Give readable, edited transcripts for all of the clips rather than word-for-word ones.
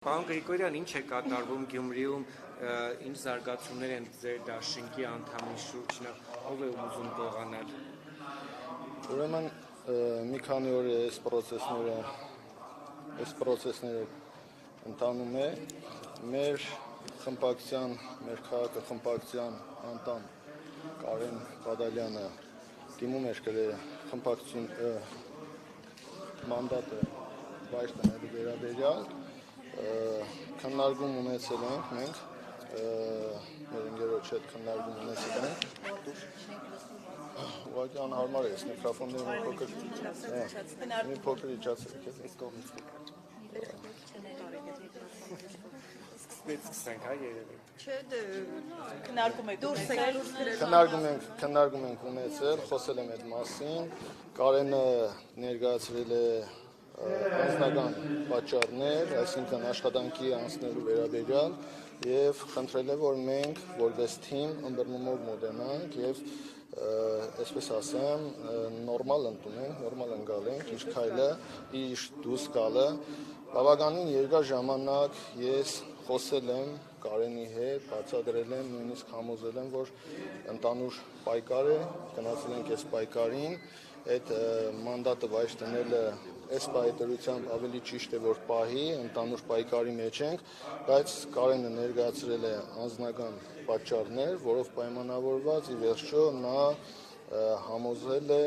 Պարոն Գրիգորյան, ինչ է կատարվում Գյումրիում, ինչ զարգացումներ են ձեր դաշինքի անդամի շուրջ, ով է ուզում գողանալ։ Ուրեմն մի քանի օր այս պրոցեսները ընթանում է, մեր խմբակցության, մեր քաղաքը խմբակցության անդամ Կարեն Բադալյանը դիմում էր գրել խմբակցություն մանդատը վայր տնելու վերաբերյալ, քննարկում ունեցել ենք մենք, մեր ընկերոջ հետ քննարկում ունեցել ենք, ուղղակի անհարմար է, այս միկրոֆոնները մի փոքր իջացրեք, այս կողմից Սկսենք, հա, երևի։ Չէ, քննարկում ենք ունեցել, խոսել եմ այդ մասին, Կարենը ներկայացրել է անձնական պատճառներ, այսինքն աշխատանքի անցնելու վերաբերյալ եւ խնդրել է, որ մենք որպես թիմ ըմբռնումով մոտենանք եւ այսպես ասեմ, նորմալ ընդունենք, նորմալ ընկալենք իր քայլը, իր դուրս գալը։ Բավականին երկար ժամանակ ես խոսել եմ Կարենի հետ, բացատրել եմ, նույնիսկ համոզել եմ, որ ընդանուր պայքար է, գնացել ենք այս պայքարին, այդ մանդատը վայր տնելը այս պայքարությամբ ավելի ճիշտ է, որ պահի, ընդանուր պայքարի մեջ ենք, բայց Կարենը ներկայացրել է անձնական պատճառներ, որով պայմանավորված ի վերջո նա համոզել է,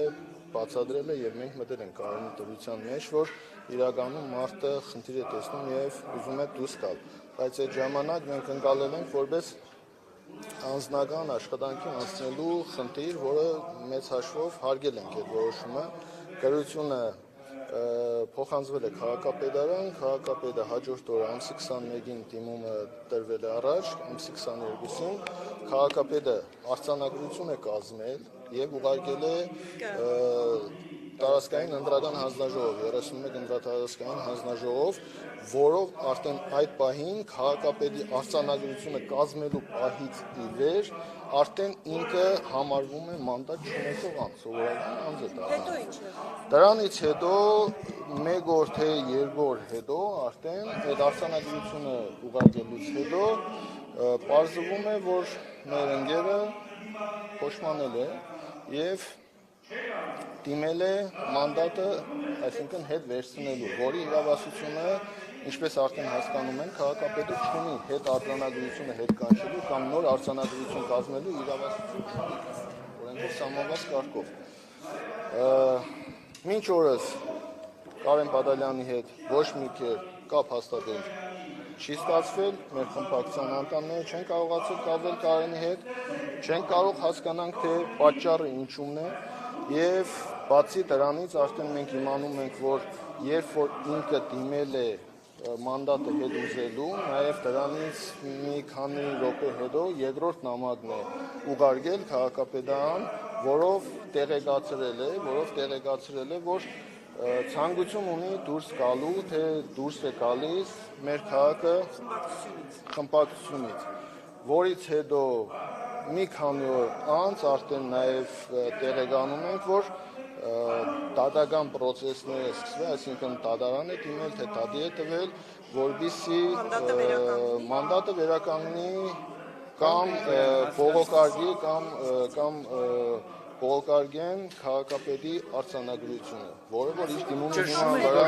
բացատրել է եւ մենք մտել ենք Կարենի դրության մեջ, որ իրականում մարդը խնդիր է տեսնում եւ ուզում է դուրս գալ, բայց այդ ժամանակ մենք ընկալել ենք որպես անձնական աշխատանքի անցնելու խնդիր, որը մեծ հաշվով հարգել ենք այդ որոշումը, գրությունը փոխանցվել է քաղաքապետարան, քաղաքապետը հաջորդ օրը ամսի 21-ին դիմումը տրվել է առաջ, ամսի 22-ին քաղաքապետը արձանագրություն է կազմել եւ ուղարկել է տարածքային ընտրական հանձնաժողով, 31 ընտրատարածքային հանձնաժողով, որով արդեն այդ պահին քաղաքապետի արձանագրությունը կազմելու պահից ի վեր արդեն ինքը համարվում է մանդատ չունեցող անձ, սովորական անձ է դառնում։ Դրանից հետո մեկ օր թե երկու օր հետո արդեն այդ արձանագրությունը ուղարկելուց հետո պարզվում է, որ մեր ընկերը փոշմանել է եւ դիմել է մանդատը, այսինքն հետ վերցնելու, որի իրավասությունը, ինչպես արդեն հասկանում ենք, քաղաքապետը չունի հետ արձանագրությունը հետ կանչելու կամ նոր արձանագրություն կազմելու իրավասություն չունի, օրենքով սահմանված կարգով։ Մինչ օրս Կարեն Բադալյանի հետ ոչ մի կապ հաստատել չի ստացվել, մեր խմբակցության անդամները չեն կարողացել կապվել Կարենի հետ, չեն կարող հասկանանք, թե պատճառը ինչումն է եւ բացի դրանից արդեն մենք իմանում ենք, որ երբ որ ինքը դիմել է մանդատը հետ ուզելու, նաեւ դրանից մի քանի րոպե հետո երկրորդ նամակն է ուղարկել քաղաքապետարան, որով տեղեկացրել է, որ ցանկություն ունի դուրս գալու, թե դուրս է գալիս մեր քաղաքը խմբակցությունից, որից հետո մի քանի օր անց արդեն նաև տեղեկանում ենք, որ դատական պրոցեսները սկսվել, այսինքն դատարան է դիմել, թե դատի է տվել, որպեսզի մանդատը վերականգնի կամ բողոքարկի կամ բողոքարկեն քաղաքապետի արձանագրությունը, որը որ իր դիմումի հիման վրա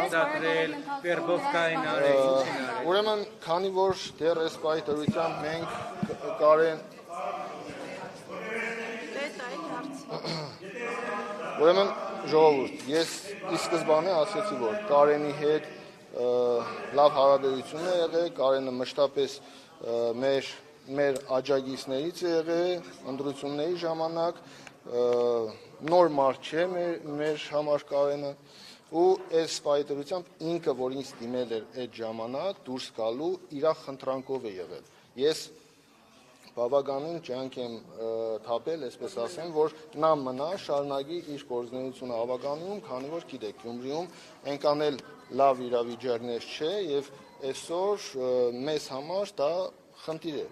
ուրեմն քանի որ դեռ այս պայքարությամբ մենք Կարեն Ուրեմն ժողովուրդ, ես ի սկզբանե ասեցի, որ Կարենի հետ լավ հարաբերություն է եղել, Կարենը մշտապես մեր աջակիցներից է եղել ընտրությունների ժամանակ, նոր մարդ չէ մեր համար Կարենը ու այս պայքարությամբ ինքը, որ ինձ դիմել էր այդ ժամանակ դուրս գալու, իր խնդրանքով է եղել։ Ես բավականին ջանք եմ թափել, այսպես ասեմ, որ նա մնա, շարունակի իր գործունեությունը հավականում, քանի որ գիտեք, Գյումրիում այնքան էլ լավ իրավիճակներ չէ եւ այսօր մեզ համար դա խնդիր է։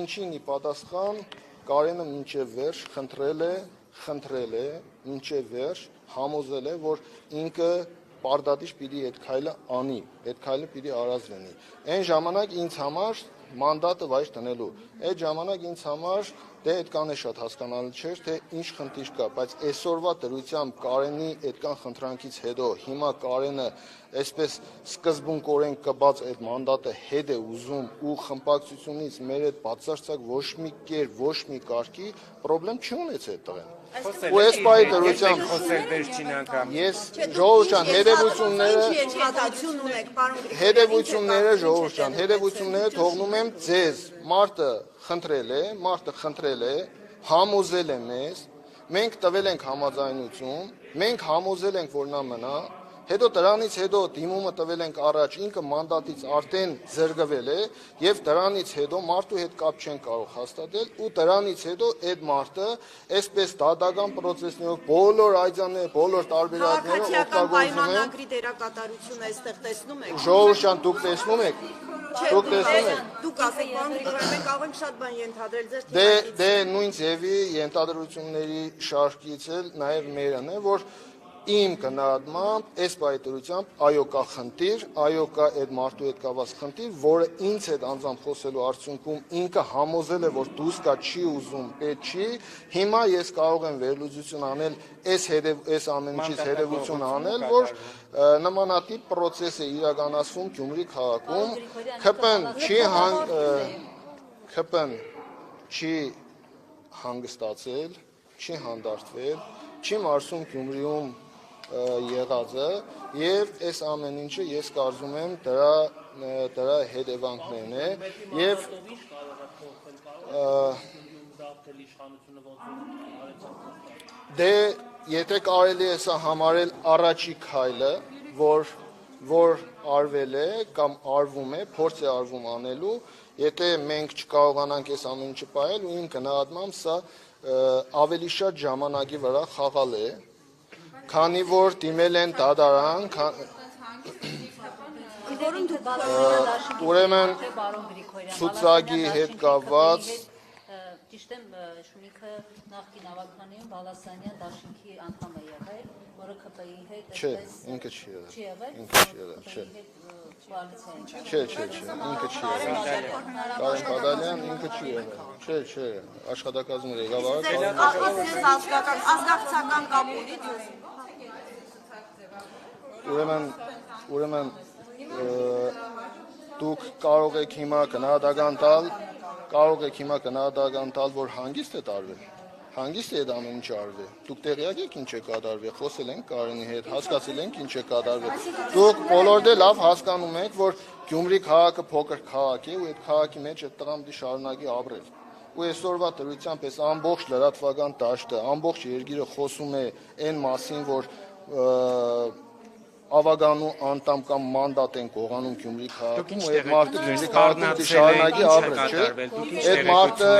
Ինչին ի պատասխան Կարենը մինչև վերջ խնդրել է մինչև վերջ համոզել է, որ ինքը պարտադիր պիտի այդ քայլը անի, այդ քայլը պիտի արած լինի։ Այն ժամանակ ինձ համար մանդատը վայր տնելու։ Այդ ժամանակ ինձ համար դե այդքան է շատ հասկանալի չէր, թե ինչ խնդիր կա, բայց այսօրվա դրությամբ Կարենի այդքան խնդրանքից հետո հիմա Կարենը այսպես սկզբունքորեն կբաց այդ մանդատը հետ է ուզում ու խմբակցությունից մեր այդ բացարձակ ոչ մի կերպ, ոչ մի կարգի խնդրեմ չունեց այդ տղեն։ Ու այս պահի դրությամբ խոսել վերջին անգամ։ Ես ժողովուրդ ջան, հետևությունները ժողովուրդ ջան, հետևությունները թողնում եմ ձեզ։ Մարդը խնդրել է, համոզել է մեզ, մենք տվել ենք համաձայնություն, մենք համոզել ենք, որ նա մնա, հետո դրանից հետո դիմումը տվել ենք առաջ, ինքը մանդատից արդեն զրկվել է եւ դրանից հետո մարդու հետ կապ չեն կարող հաստատել ու դրանից հետո այդ մարդը այսպես դատական process-ներով բոլոր այցանները, բոլոր տարբերակները օգտագործում են։ Պայմանագրի դերակատարությունը այստեղ տեսնում եք։ Ժողովուրդ ջան, դուք տեսնում եք։ Դուք տեսնում եք։ Դուք ասեք, պարոն Գրիգորյան, մենք կարող ենք շատ բան ենթադրել ձեր թիմակից։ Դե նույն ձևի ենթադրությունների շարքից էլ նաեւ մերն է, որ իմ կնահատմամբ այս պայմանությամբ այո կա խնդիր, այո կա այդ մարդու հետ կապված խնդիր, որը ինձ հետ անձամբ խոսելու արդյունքում ինքը համոզել է, որ դուս կա չի ուզում, պետք չի։ Հիմա ես կարող եմ վերլուծություն անել, այս ամեն ինչից հետևություն անել, որ նմանատիպ process է իրականացվում Գյումրի քաղաքում, ՔՊ-ն չի հանգստացել, չի հանդարտվել, չի մարսում Գյումրիում եղածը եւ այս ամեն ինչը ես կարծում եմ դրա հետևանքներն է եւ դե եթե կարելի է սա համարել առաջի քայլը, որ արվել է կամ արվում է, փորձ է արվում անելու, եթե մենք չկարողանանք այս ամեն ինչը պահել ու իմ գնահատմամբ սա ավելի շատ ժամանակի վրա խաղալ է, քանի որ դիմել են դատարան, ուրեմն ցուցակի հետ կապված ճիշտ եմ Շունիկը նախկին ավականիում Բալասանյան դաշինքի անդամ է եղել, որը ԿՊ-ի հետ չէ, ինքը չի եղել, չէ, ինքը չի եղել, Կարեն Բադալյան ինքը չի եղել, չէ, աշխատակազմը ղեկավարը ազգակցական կապ ունի դուք։ Ուրեմն դուք կարող եք հիմա գնահատական տալ, որ հանգիստ է տարվել, հանգիստ է այդ ամեն ինչ արվել, դուք տեղյակ եք ինչ է կատարվել, խոսել ենք Կարենի հետ, հասկացել ենք ինչ է կատարվել, դուք բոլորդ էլ լավ հասկանում եք, որ Գյումրի քաղաքը փոքր քաղաք է ու այդ քաղաքի մեջ այդ տղան պիտի շարունակի ապրել, ու այսօրվա դրությամբ այս ամբողջ լրատվական դաշտը, ամբողջ երկիրը խոսում է այն մասին, որ ավագանու անդամ կամ մանդատ են կողանում Գյումրի քաղաքում ու այդ մարդը Գյումրի քաղաքում շարունակի ապրել, չէ՞։ Այդ մարդը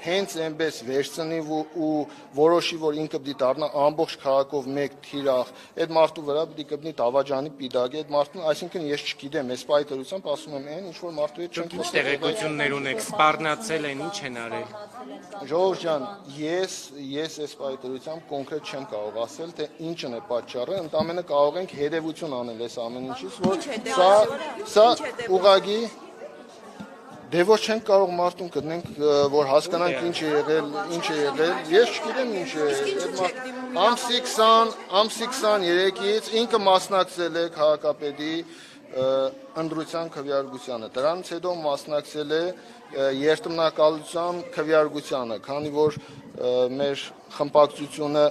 հենց այնպես վերցնի ու որոշի, որ ինքը պիտի դառնա ամբողջ քաղաքով մեկ թիրախ, այդ մարդու վրա պիտի կպնի դավաճանի պիտակ, այդ մարդուն, այսինքն ես չգիտեմ, այս պայմանությամբ ասում եմ այն, ինչ որ մարդու հետ չենք խոսում։ Տեղեկություններ ունեք, սպառնացել են, ինչ են արել։ Ժողովուրդ ջան, ես այս պայմանությամբ կոնկրետ չեմ կարող ասել, թե ինչն է պատճառը, ընդամենը կարող ենք հետևություն անել այս ամեն ինչից, որ սա ուղղակի դե ոչ չենք կարող մարդուն գտնենք, որ հասկանանք ինչ է եղել, ես չգիտեմ ինչ է, ամսի 23-ից ինքը մասնակցել է քաղաքապետի ընտրության քվեարկությանը, դրանից հետո մասնակցել է երթմնակալության քվեարկությանը, քանի որ մեր խմբակցությունը,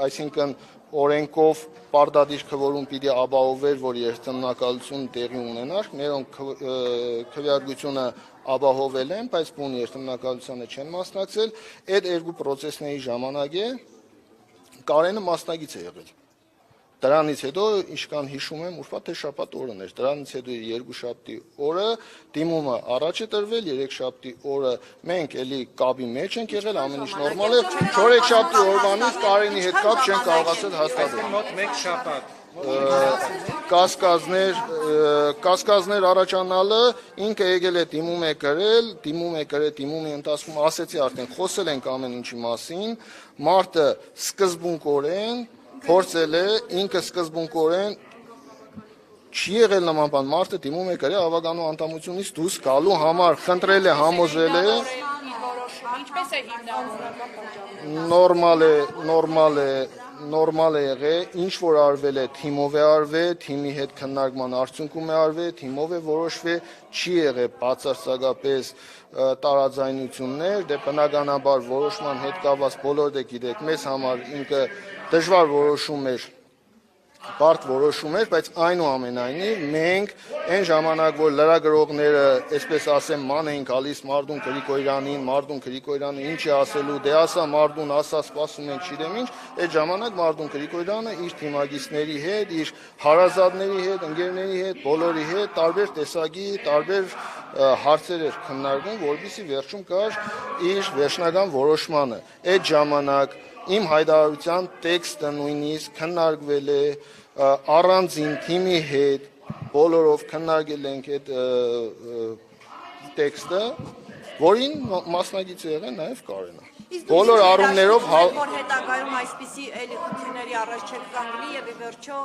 այսինքն օրենքով պարտադիր քվորում պիտի ապահովեր, որ երթմնակալություն տեղի ունենար, մերոնք քվեարկությունը ապահովել են, բայց բուն երթմնակալությանը չեն մասնակցել, այդ երկու պրոցեսների ժամանակ է Կարենը մասնակից է եղել։ Դրանից հետո իշքան հիշում եմ, ուրբաթ թե շաբաթ օրն էր, դրանից հետո երկուշաբթի օրը դիմումը առաջ է տրվել, երեքշաբթի օրը մենք էլի կապի մեջ ենք եղել, ամեն ինչ նորմալ է, չորեքշաբթի օրվանից Կարենի հետ կապ չեն կարողացել հաստատել։ Մոտ մեկ շաբաթ։ Կասկածներ առաջանալը ինքը եկել է դիմումի ընթացքում ասեցի արդեն խոսել ենք ամեն ինչի մասին, մարդը սկզբունքորեն փորձել է ինքը սկզբունքորեն չի եղել նման բան, մարդը դիմում է գրի ավագանու անդամությունից դուրս գալու համար, խնդրել է, համոզել է, Ինչպես է հիմնավորում։ նորմալ է եղել, ինչ որ արվել է, թիմով է արվել, թիմի հետ քննարկման արդյունքում է արվել, թիմով է որոշվել, չի եղել բացարձակապես տարաձայնություններ, դե բնականաբար որոշման հետ կապված բոլորը գիտեք, մեզ համար ինքը դժվար որոշում էր, բարդ որոշում էր, բայց այնուամենայնիվ մենք այն ժամանակ, որ լրագրողները, այսպես ասեմ, ման էին գալիս Մարդուն Գրիգորյանին, Մարդուն Գրիգորյանը ինչ է ասելու, դե ասա Մարդուն, ասա սպասում ենք, չգիտեմ ինչ, այդ ժամանակ Մարդուն Գրիգորյանը իր թիմագիստների հետ, իր հարազատների հետ, ընկերների հետ, բոլորի հետ տարբեր տեսակի, տարբեր հարցեր էր քննարկում, որպեսզի վերջում գար իր վերջնական որոշմանը։ Այդ ժամանակ իմ հայտարարության տեքստը նույնիսկ քննարկվել է առանձին թիմի հետ, բոլորով քննարկել ենք այդ տեքստը, որին մասնակից է եղել նաև Կարենը։ Բոլոր առումներով որ հետագայում այսպիսի էլի խնդիրների առաջ չեք կանգնի եւ ի վերջո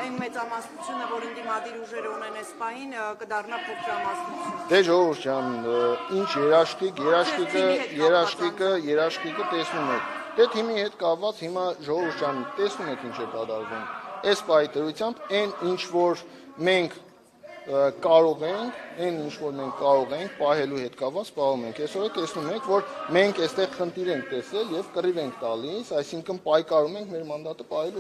այն մեծամասնությունը, որ ընդդիմադիր ուժերը ունեն այս պահին, կդառնա փոքրամասնություն։ Դե ժողովուրդ ջան, ինչ երաշխիքը տեսնում եք։ Դե թիմի հետ կապված հիմա ժողովուրդ ջան տեսնում եք ինչ է կատարվում։ Այս պահի դրությամբ այն ինչ որ մենք կարող ենք պահելու հետ կապված պահում ենք։ Այսօր տեսնում եք, որ մենք այստեղ խնդիր ենք տեսել եւ կռիվ ենք տալիս, այսինքն պայքարում ենք մեր մանդատը պահելու